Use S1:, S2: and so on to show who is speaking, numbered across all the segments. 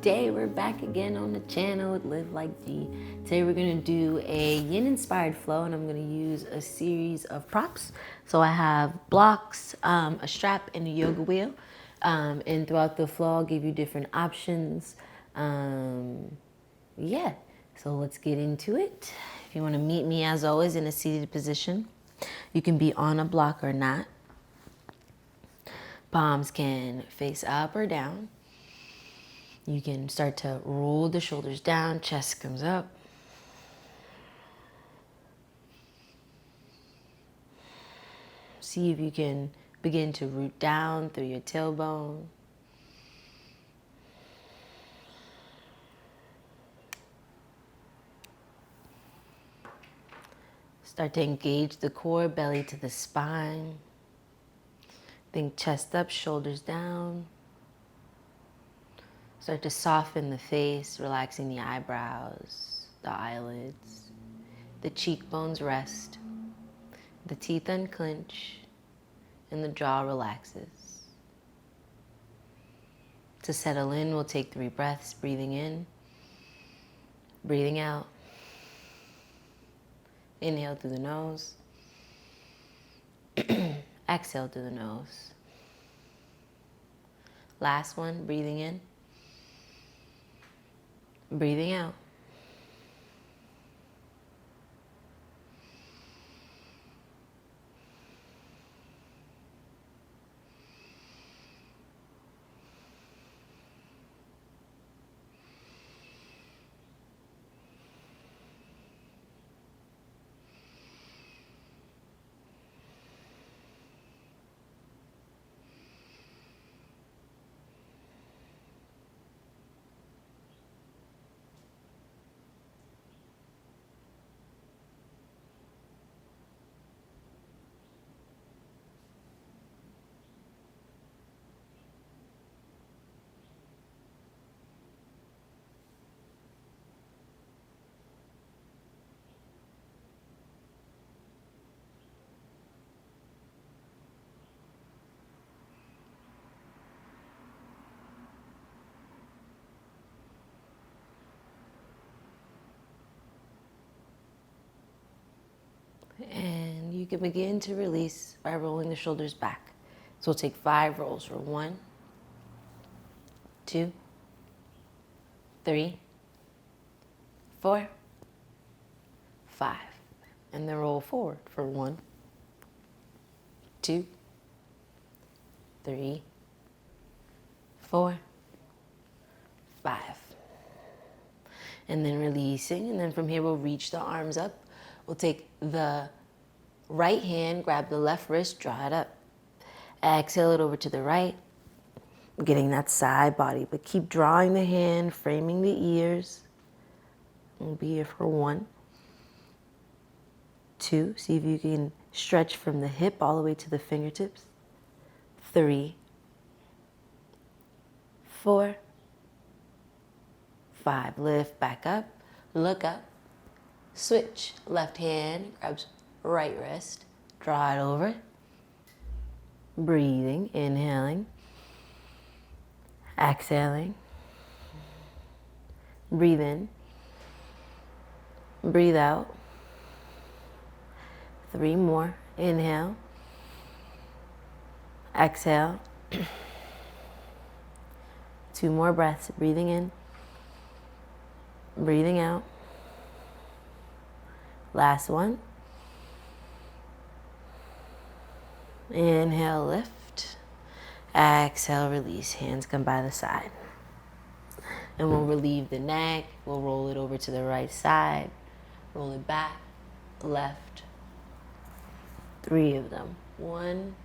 S1: today we're back again on the channel with Live Like G. Today we're going to do a yin inspired flow, and I'm going to use a series of props. So I have blocks, a strap, and a yoga wheel. And throughout the flow I'll give you different options. Yeah, so let's get into it. If you want to meet me, as always, in a seated position, you can be on a block or not. Palms can face up or down. You can start to roll the shoulders down, chest comes up. See if you can begin to root down through your tailbone. Start to engage the core, belly to the spine. Think chest up, shoulders down. Start to soften the face, relaxing the eyebrows, the eyelids. The cheekbones rest. The teeth unclench, and the jaw relaxes. To settle in, we'll take 3 breaths, breathing in, breathing out. Inhale through the nose. Exhale through the nose. Last one, breathing in, breathing out. And you can begin to release by rolling the shoulders back. So we'll take 5 rolls for 1, 2, 3, 4, 5. And then roll forward for 1, 2, 3, 4, 5. And then releasing, and then from here we'll reach the arms up. We'll take the right hand, grab the left wrist, draw it up. Exhale it over to the right, getting that side body, but keep drawing the hand, framing the ears. We'll be here for 1, 2, see if you can stretch from the hip all the way to the fingertips. 3, 4, 5. Lift back up, look up, switch. Left hand grabs right wrist, draw it over. Breathing, inhaling, exhaling. Breathe in, breathe out. 3 more. Inhale, exhale. 2 more breaths, breathing in, breathing out. Last one. Inhale, lift. Exhale, release. Hands come by the side. And we'll relieve the neck. We'll roll it over to the right side. Roll it back, left. 3 of them. 1,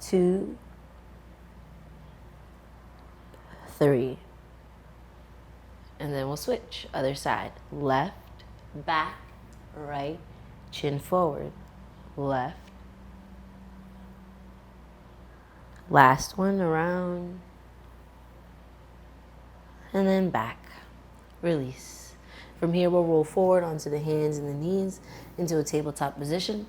S1: 2, 3. And then we'll switch. Other side. Left, back, right, chin forward, left. Last one, around. And then back. Release. From here we'll roll forward onto the hands and the knees into a tabletop position.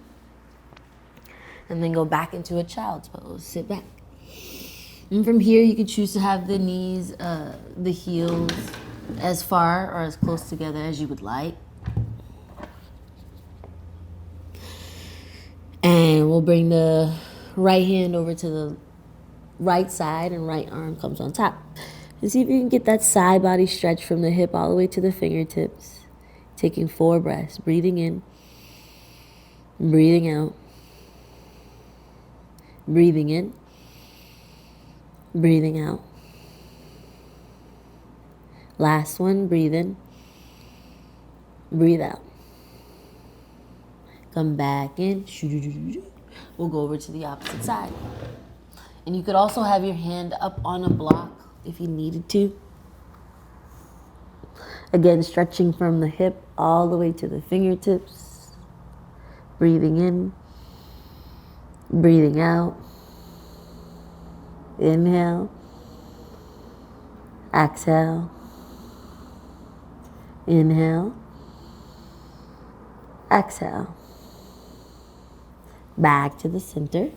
S1: And then go back into a child's pose. Sit back. And from here, you can choose to have the knees, the heels, as far or as close together as you would like. And we'll bring the right hand over to the right side and right arm comes on top. And see if you can get that side body stretch from the hip all the way to the fingertips. Taking 4 breaths, breathing in, breathing out, breathing in, breathing out. Last one, breathe in, breathe out. Come back in. We'll go over to the opposite side. And you could also have your hand up on a block if you needed to. Again, stretching from the hip all the way to the fingertips. Breathing in, breathing out. Inhale, exhale, inhale, exhale. Back to the center.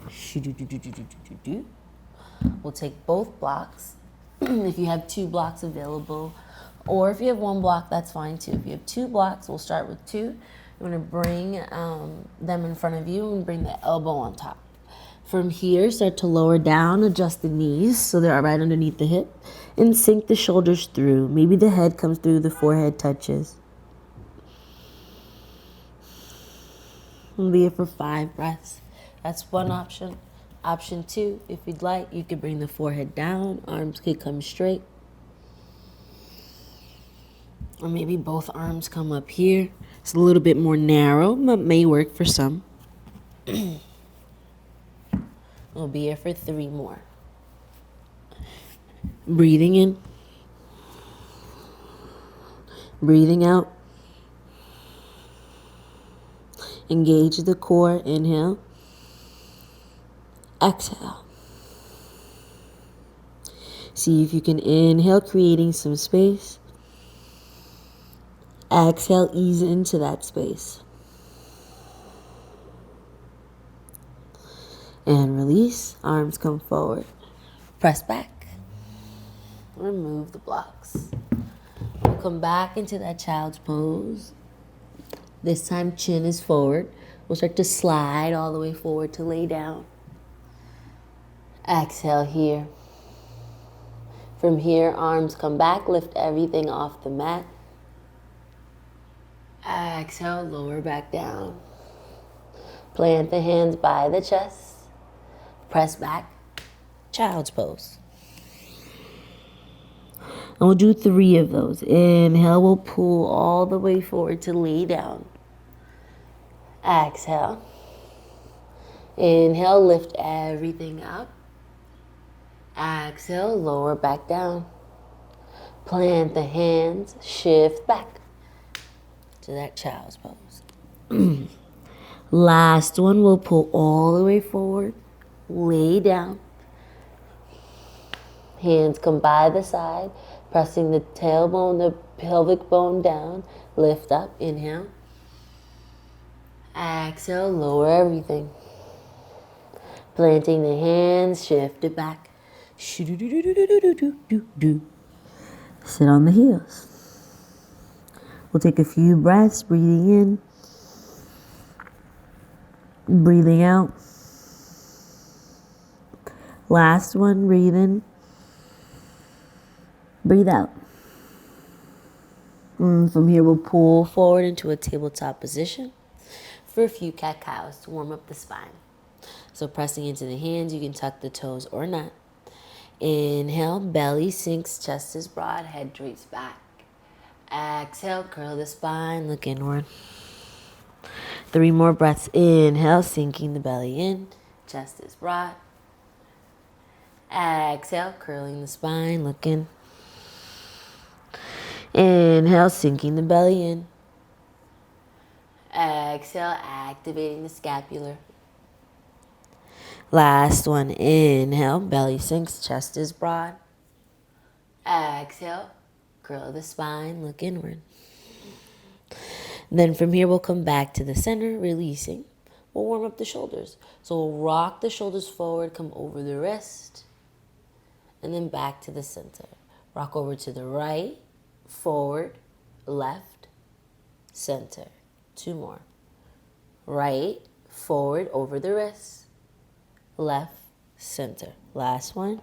S1: We'll take both blocks. If you have 2 blocks available, or if you have 1 block, that's fine too. If you have 2 blocks, we'll start with 2. You're gonna bring them in front of you and bring the elbow on top. From here, start to lower down, adjust the knees so they're right underneath the hip, and sink the shoulders through. Maybe the head comes through, the forehead touches. We'll be here for 5 breaths. That's one option. Option 2, if you'd like, you could bring the forehead down, arms could come straight. Or maybe both arms come up here. It's a little bit more narrow, but may work for some. We'll be here for 3 more. Breathing in. Breathing out. Engage the core. Inhale. Exhale. See if you can inhale, creating some space. Exhale, ease into that space. And release. Arms come forward. Press back. Remove the blocks. We'll come back into that child's pose. This time, chin is forward. We'll start to slide all the way forward to lay down. Exhale here. From here, arms come back. Lift everything off the mat. Exhale, lower back down. Plant the hands by the chest. Press back, child's pose. And we'll do 3 of those. Inhale, we'll pull all the way forward to lay down. Exhale. Inhale, lift everything up. Exhale, lower back down. Plant the hands, shift back to that child's pose. Last one, we'll pull all the way forward. Lay down. Hands come by the side, pressing the tailbone, the pelvic bone down. Lift up, inhale. Exhale, lower everything. Planting the hands, shift it back. Sit on the heels. We'll take a few breaths, breathing in, breathing out. Last one, breathe in, breathe out. From here, we'll pull forward into a tabletop position for a few cat-cows to warm up the spine. So pressing into the hands, you can tuck the toes or not. Inhale, belly sinks, chest is broad, head drapes back. Exhale, curl the spine, look inward. 3 more breaths. Inhale, sinking the belly in, chest is broad. Exhale, curling the spine, looking. Inhale, sinking the belly in. Exhale, activating the scapula. Last one, inhale, belly sinks, chest is broad. Exhale, curl the spine, look inward. Then from here, we'll come back to the center, releasing. We'll warm up the shoulders. So we'll rock the shoulders forward, come over the wrist. and then back to the center. Rock over to the right, forward, left, center. 2 more. Right, forward, over the wrist, left, center. Last one.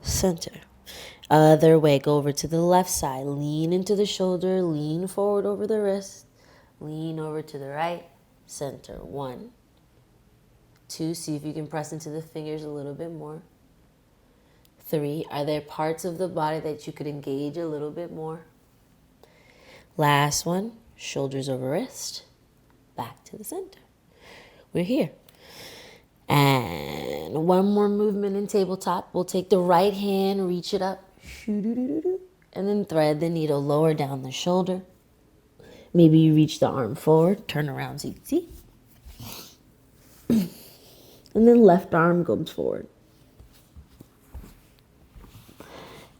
S1: Center. Other way, go over to the left side. Lean into the shoulder, lean forward over the wrist, lean over to the right, center. 1, 2, see if you can press into the fingers a little bit more. 3, are there parts of the body that you could engage a little bit more? Last one, shoulders over wrist, back to the center. We're here. And one more movement in tabletop. We'll take the right hand, reach it up, and then thread the needle lower down the shoulder. Maybe you reach the arm forward, turn around so you can see. And then left arm comes forward.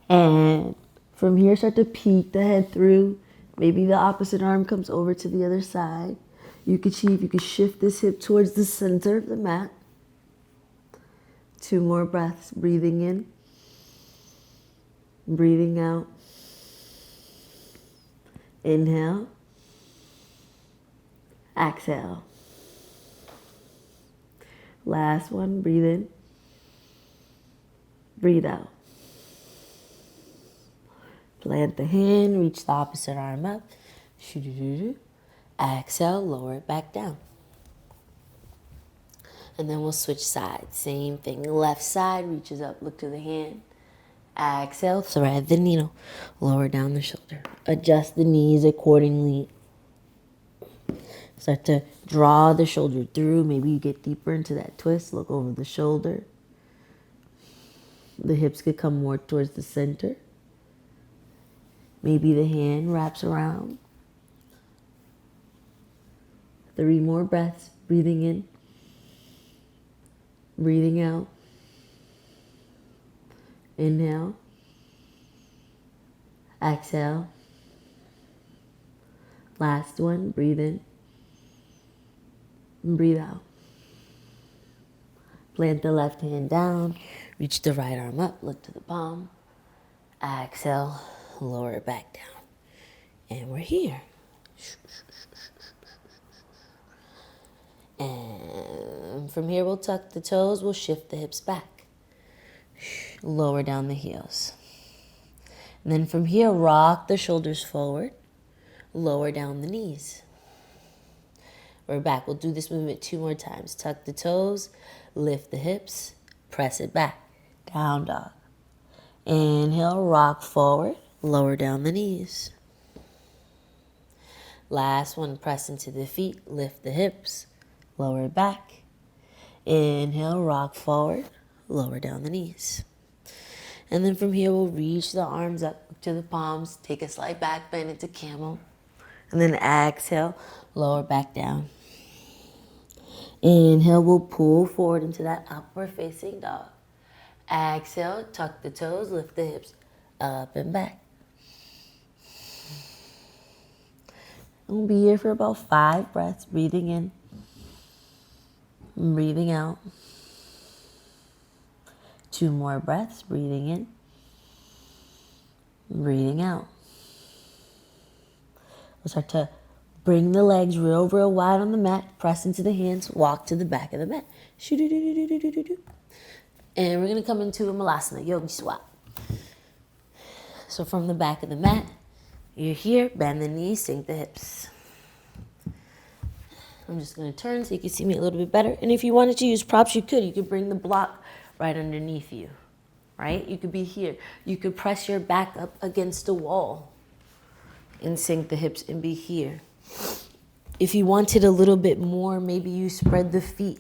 S1: And from here, start to peek the head through. Maybe the opposite arm comes over to the other side. You could see if you could shift this hip towards the center of the mat. 2 more breaths, breathing in, breathing out. Inhale, exhale. Last one, breathe in, breathe out. Plant the hand, reach the opposite arm up. Exhale, lower it back down. And then we'll switch sides. Same thing. Left side reaches up, look to the hand. Exhale, thread the needle. Lower down the shoulder. Adjust the knees accordingly. Start to draw the shoulder through. Maybe you get deeper into that twist. Look over the shoulder. The hips could come more towards the center. Maybe the hand wraps around. 3 more breaths. Breathing in. Breathing out. Inhale. Exhale. Last one. Breathe in. Breathe out. Plant the left hand down. Reach the right arm up. Look to the palm. Exhale. Lower it back down. And we're here. And from here, we'll tuck the toes. We'll shift the hips back. Lower down the heels. And then from here, rock the shoulders forward. Lower down the knees. We're back. We'll do this movement 2 more times. Tuck the toes. Lift the hips. Press it back. Down dog. Inhale, rock forward. Lower down the knees. Last one, press into the feet. Lift the hips. Lower it back. Inhale, rock forward, lower down the knees. And then from here, we'll reach the arms up to the palms, take a slight back bend into camel. And then exhale, lower back down. Inhale, we'll pull forward into that upward facing dog. Exhale, tuck the toes, lift the hips up and back. We'll be here for about 5 breaths, breathing in. Breathing out. 2 more breaths. Breathing in. Breathing out. We'll start to bring the legs real wide on the mat. Press into the hands. Walk to the back of the mat. And we're going to come into a malasana, yogi swap. So from the back of the mat, you're here. Bend the knees. Sink the hips. I'm just going to turn so you can see me a little bit better. And if you wanted to use props, you could. You could bring the block right underneath you, right? You could be here. You could press your back up against the wall and sink the hips and be here. If you wanted a little bit more, maybe you spread the feet.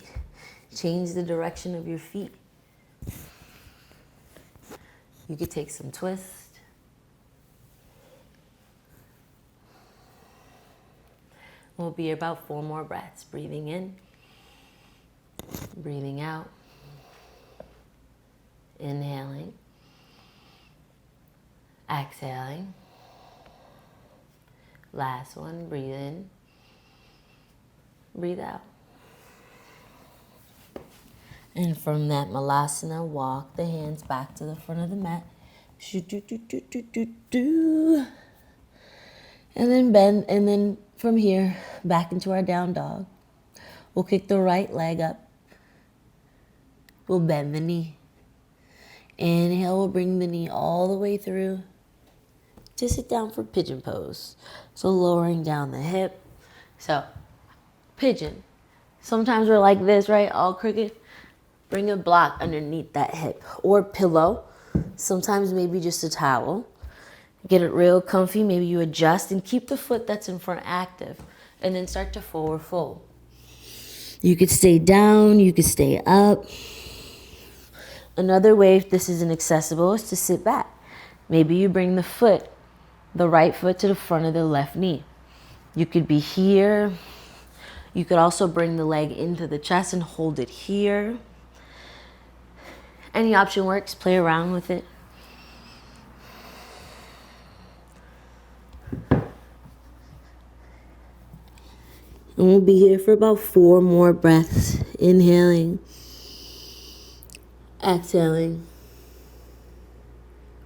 S1: Change the direction of your feet. You could take some twists. We'll be about 4 more breaths. Breathing in, breathing out, inhaling, exhaling. Last one, breathe in, breathe out. And from that malasana, walk the hands back to the front of the mat. And then bend, and then from here, back into our down dog. We'll kick the right leg up. We'll bend the knee. Inhale, we'll bring the knee all the way through to sit down for pigeon pose. So lowering down the hip. So pigeon. Sometimes we're like this, right? All crooked. Bring a block underneath that hip or pillow. Sometimes maybe just a towel. Get it real comfy. Maybe you adjust and keep the foot that's in front active. And then start to forward fold. You could stay down. You could stay up. Another way, if this isn't accessible, is to sit back. Maybe you bring the right foot to the front of the left knee. You could be here. You could also bring the leg into the chest and hold it here. Any option works. Play around with it. And we'll be here for about 4 more breaths. Inhaling. Exhaling.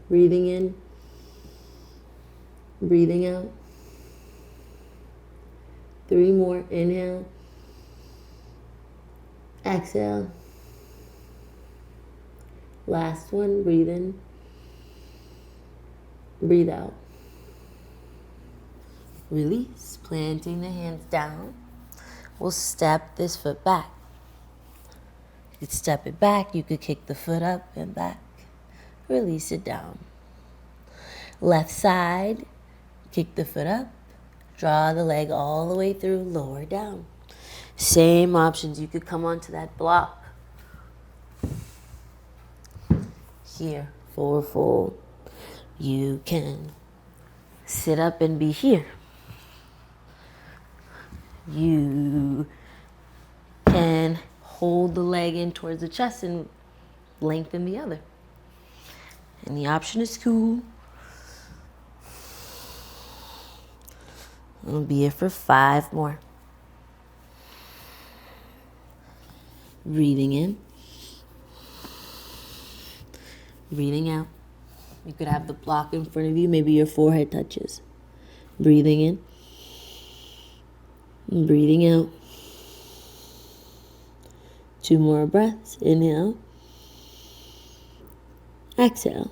S1: Breathing in. Breathing out. 3 more. Inhale. Exhale. Last one. Breathe in. Breathe out. Release. Planting the hands down. We'll step this foot back. You could step it back. You could kick the foot up and back. Release it down. Left side. Kick the foot up. Draw the leg all the way through. Lower down. Same options. You could come onto that block. Here. Forward fold. You can sit up and be here. You can hold the leg in towards the chest and lengthen the other. And the option is cool. We'll be here for 5 more. Breathing in. Breathing out. You could have the block in front of you. Maybe your forehead touches. Breathing in. Breathing out. 2 more breaths. Inhale. Exhale.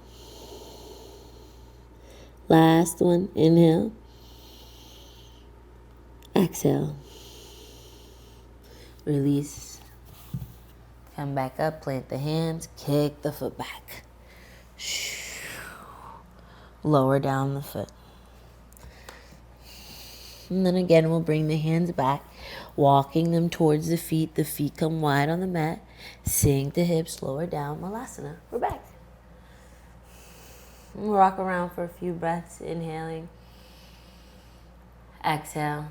S1: Last one. Inhale. Exhale. Release. Come back up. Plant the hands. Kick the foot back. Lower down the foot. And then again, we'll bring the hands back, walking them towards the feet. The feet come wide on the mat. Sink the hips, lower down, malasana. We're back. We'll rock around for a few breaths. Inhaling. Exhale.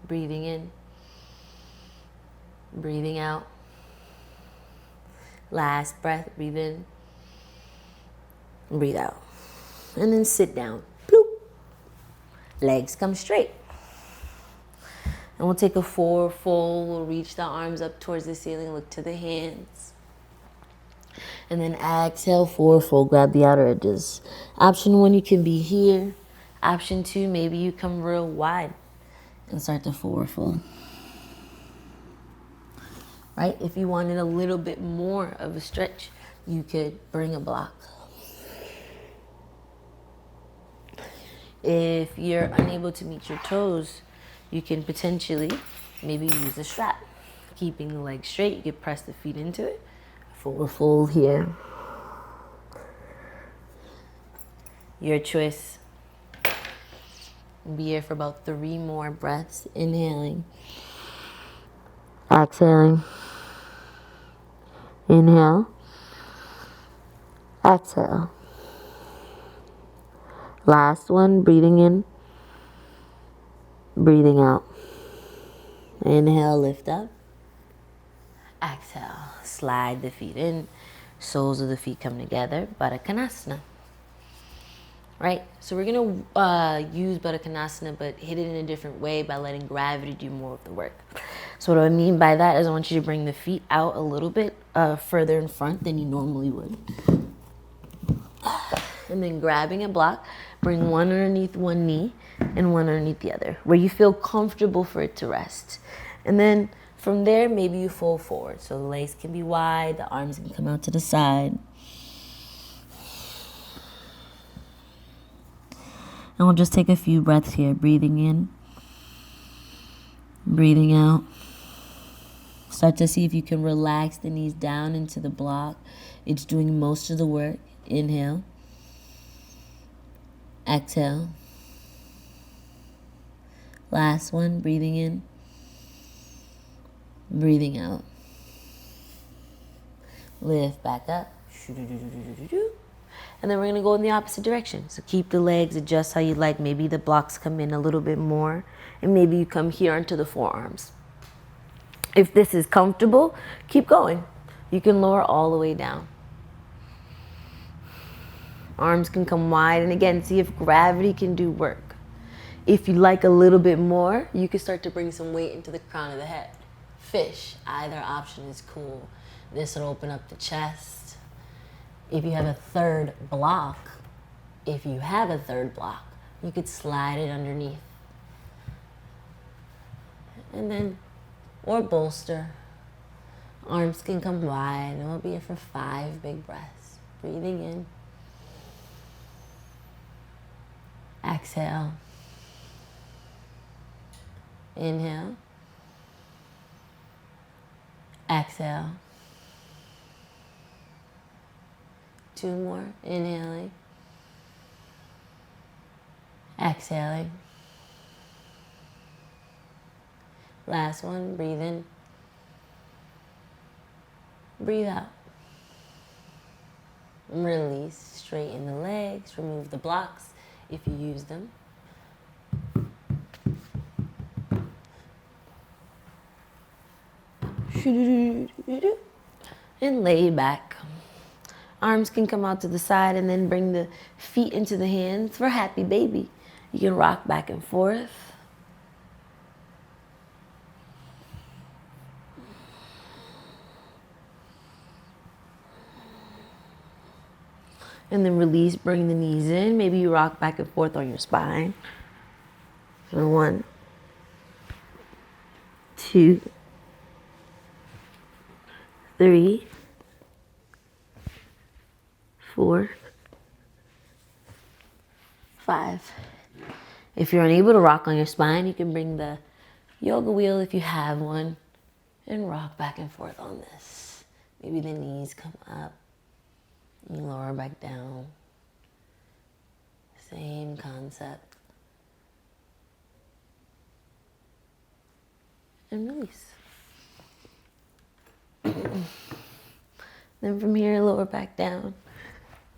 S1: Breathing in. Breathing out. Last breath. Breathe in. Breathe out. And then sit down. Bloop. Legs come straight. And we'll take a forward fold. We'll reach the arms up towards the ceiling. Look to the hands. And then exhale, forward fold. Grab the outer edges. Option 1, you can be here. Option 2, maybe you come real wide and start to forward fold. Right? If you wanted a little bit more of a stretch, you could bring a block. If you're unable to meet your toes, you can potentially maybe use a strap. Keeping the legs straight, you could press the feet into it. Forward fold here. Your choice. Be here for about 3 more breaths. Inhaling. Exhaling. Inhale. Exhale. Last one, breathing in. Breathing out. Inhale, lift up. Exhale, slide the feet in. Soles of the feet come together. Baddha Konasana. right? So we're gonna use Baddha Konasana, but hit it in a different way by letting gravity do more of the work. So what I mean by that is I want you to bring the feet out a little bit further in front than you normally would. And then grabbing a block, bring one underneath one knee and one underneath the other, where you feel comfortable for it to rest. And then from there, maybe you fold forward. So the legs can be wide, the arms can come out to the side. And we'll just take a few breaths here, breathing in, breathing out. Start to see if you can relax the knees down into the block. It's doing most of the work. Inhale. Exhale. Last one, breathing in, breathing out. Lift back up. And then we're going to go in the opposite direction. So keep the legs, adjust how you like. Maybe the blocks come in a little bit more. And maybe you come here onto the forearms. If this is comfortable, keep going. You can lower all the way down. Arms can come wide. And again, see if gravity can do work. If you like a little bit more, you can start to bring some weight into the crown of the head. Fish, either option is cool. This will open up the chest. If you have a third block, you could slide it underneath. And then, or bolster. Arms can come wide, and we'll be here for 5 big breaths. Breathing in. Exhale. Inhale. Exhale. 2 more. Inhaling. Exhaling. Last one. Breathe in. Breathe out. Release. Straighten the legs. Remove the blocks if you use them. And lay back. Arms can come out to the side and then bring the feet into the hands for happy baby. You can rock back and forth. And then release, bring the knees in. Maybe you rock back and forth on your spine. So 1, 2, 3, 4, 5. If you're unable to rock on your spine, you can bring the yoga wheel if you have one and rock back and forth on this. Maybe the knees come up, you lower back down. Same concept. And release. Then from here, lower back down.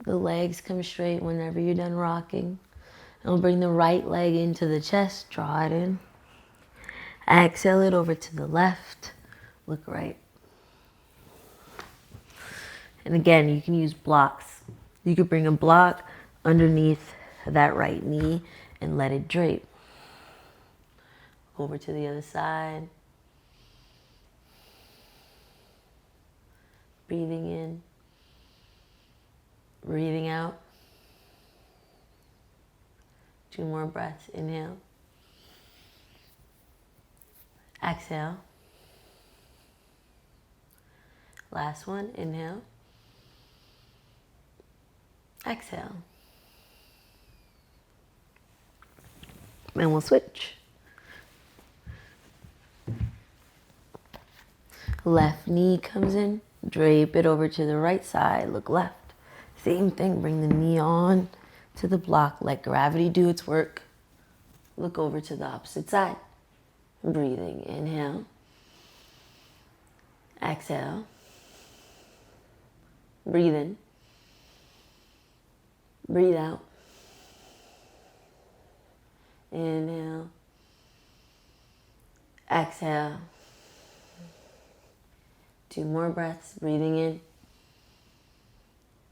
S1: The legs come straight whenever you're done rocking. And we'll bring the right leg into the chest, draw it in. Exhale it over to the left, look right. And again, you can use blocks. You could bring a block underneath that right knee and let it drape. Over to the other side. Breathing in. Breathing out. 2 more breaths. Inhale. Exhale. Last one. Inhale. Exhale. And we'll switch. Left knee comes in. Drape it over to the right side. Look left. Same thing, bring the knee on to the block. Let gravity do its work. Look over to the opposite side. Breathing, inhale. Exhale. Breathe in. Breathe out. Inhale. Exhale. 2 more breaths, breathing in.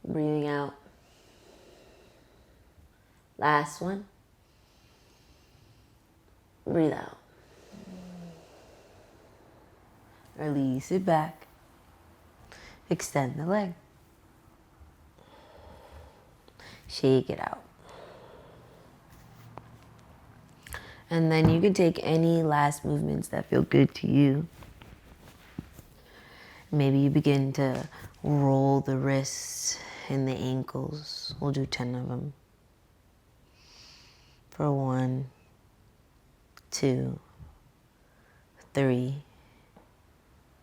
S1: Breathing out. Last one. Breathe out. Release it back. Extend the leg. Shake it out. And then you can take any last movements that feel good to you. Maybe you begin to roll the wrists and the ankles. We'll do 10 of them. For 1, 2, 3,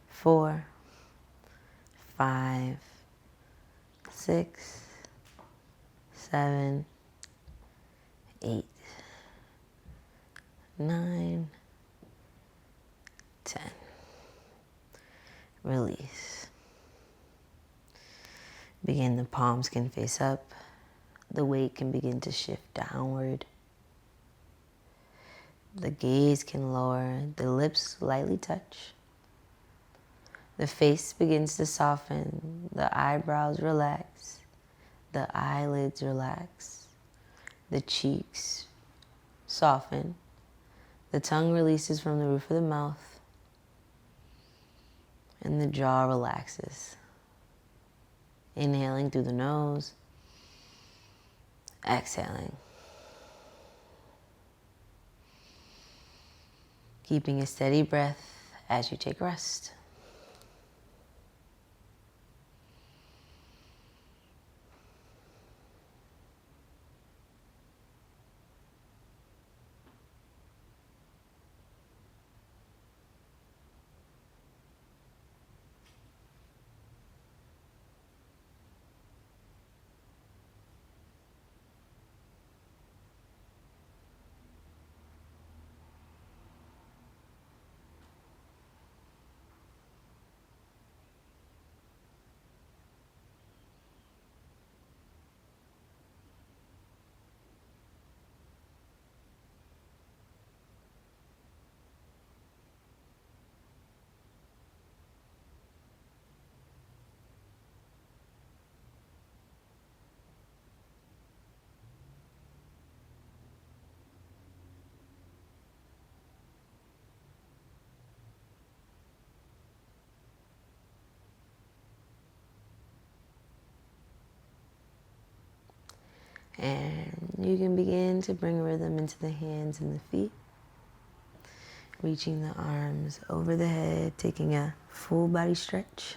S1: 4, 5, 6, 7, 8, 9, 10. Release. Begin, the palms can face up. The weight can begin to shift downward. The gaze can lower. The lips lightly touch. The face begins to soften. The eyebrows relax. The eyelids relax. The cheeks soften. The tongue releases from the roof of the mouth. And the jaw relaxes. Inhaling through the nose. Exhaling. Keeping a steady breath as you take rest. And you can begin to bring rhythm into the hands and the feet. Reaching the arms over the head, taking a full body stretch.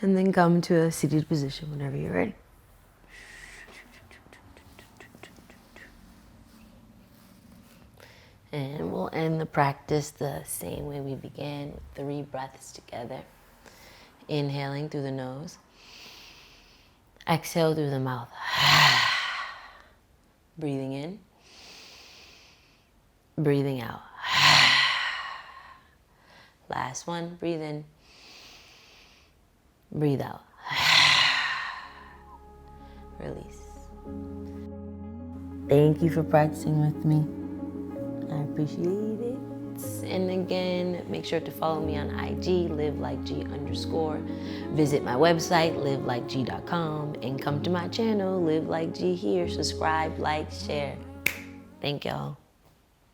S1: And then come to a seated position whenever you're ready. And we'll end the practice the same way we began, with 3 breaths together. Inhaling through the nose. Exhale through the mouth. Breathing in. Breathing out. Last one. Breathe in. Breathe out. Release. Thank you for practicing with me. I appreciate it. And again, make sure to follow me on IG, livelikeg_. Visit my website, livelikeg.com, and come to my channel, Live Like G here. Subscribe, like, share. Thank y'all.